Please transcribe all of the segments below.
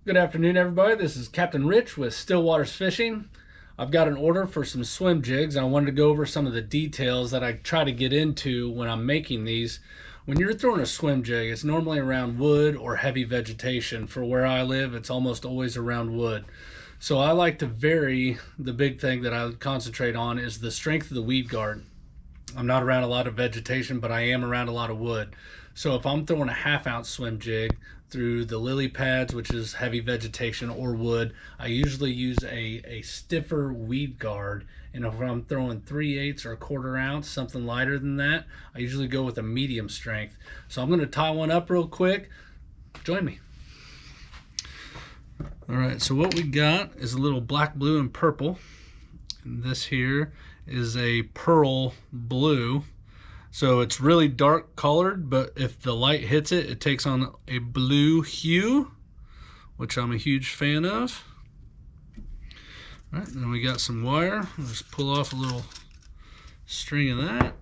Good afternoon, everybody. This is Captain Rich with Still Waters Fishing. I've got an order for some swim jigs. I wanted to go over some of the details that I try to get into when I'm making these. When you're throwing a swim jig, it's normally around wood or heavy vegetation. For where I live, it's almost always around wood. So I like to vary. The big thing that I concentrate on is the strength of the weed guard. I'm not around a lot of vegetation, but I am around a lot of wood. So if I'm throwing a 1/2 ounce swim jig through the lily pads, which is heavy vegetation, or wood, I usually use a stiffer weed guard. And if I'm throwing 3/8 or 1/4 ounce, something lighter than that, I usually go with a medium strength. So I'm going to tie one up real quick. Join me. All right, so what we got is a little black, blue, and purple. And this here is a pearl blue. So it's really dark colored, but if the light hits it, it takes on a blue hue, which I'm a huge fan of. All right, then we got some wire. I'll just pull off a little string of that.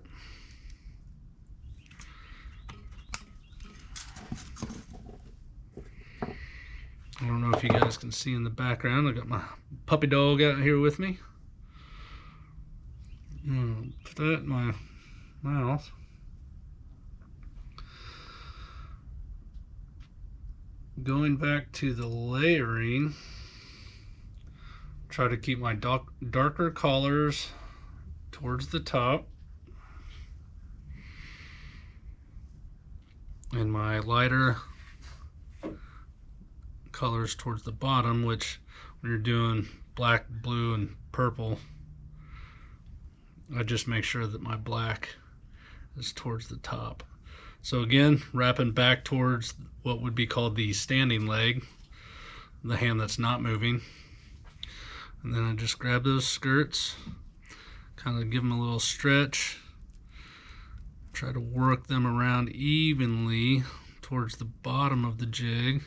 I don't know if you guys can see in the background, I got my puppy dog out here with me. Put that in my mouth. Going back to the layering, try to keep my darker colors towards the top and my lighter colors towards the bottom, which when you're doing black, blue, and purple, I just make sure that my black is towards the top. So again, wrapping back towards what would be called the standing leg, the hand that's not moving. And then I just grab those skirts, kind of give them a little stretch, try to work them around evenly towards the bottom of the jig,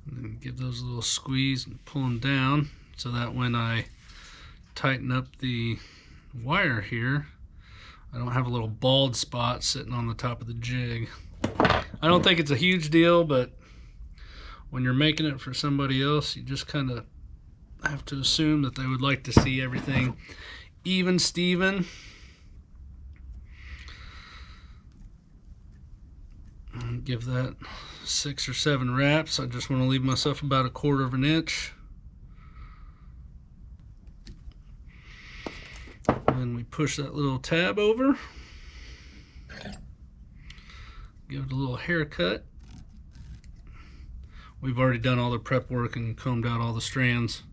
and then give those a little squeeze and pull them down so that when I tighten up the wire here, I don't have a little bald spot sitting on the top of the jig. I don't think it's a huge deal, but when you're making it for somebody else, you just kind of have to assume that they would like to see everything even Steven. And give that 6 or 7 wraps. I just want to leave myself about 1/4 of an inch. Then we push that little tab over, give it a little haircut. We've already done all the prep work and combed out all the strands.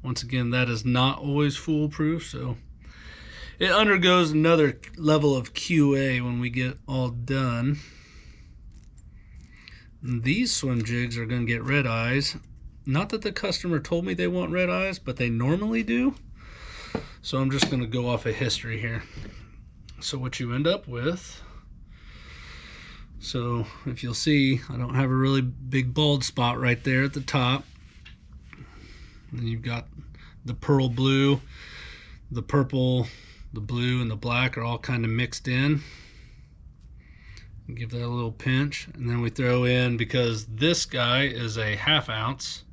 Once again, that is not always foolproof, so it undergoes another level of QA when we get all done. And these swim jigs are going to get red eyes. Not that the customer told me they want red eyes, but they normally do. So I'm just going to go off of history here. So what you end up with, so if you'll see, I don't have a really big bald spot right there at the top. And you've got the pearl blue, the purple, the blue, and the black are all kind of mixed in. Give that a little pinch, and then we throw in, because this guy is a 1/2 ounce,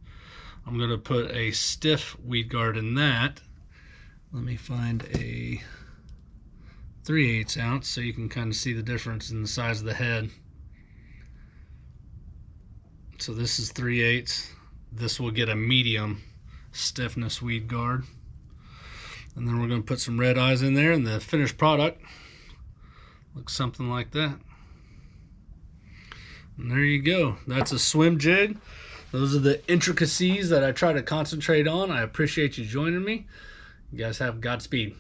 I'm going to put a stiff weed guard in that. Let me find a 3/8 ounce so you can kind of see the difference in the size of the head. So this is 3/8. This will get a medium stiffness weed guard. And then we're going to put some red eyes in there, and the finished product looks something like that. And there you go. That's a swim jig. Those are the intricacies that I try to concentrate on. I appreciate you joining me. You guys have Godspeed.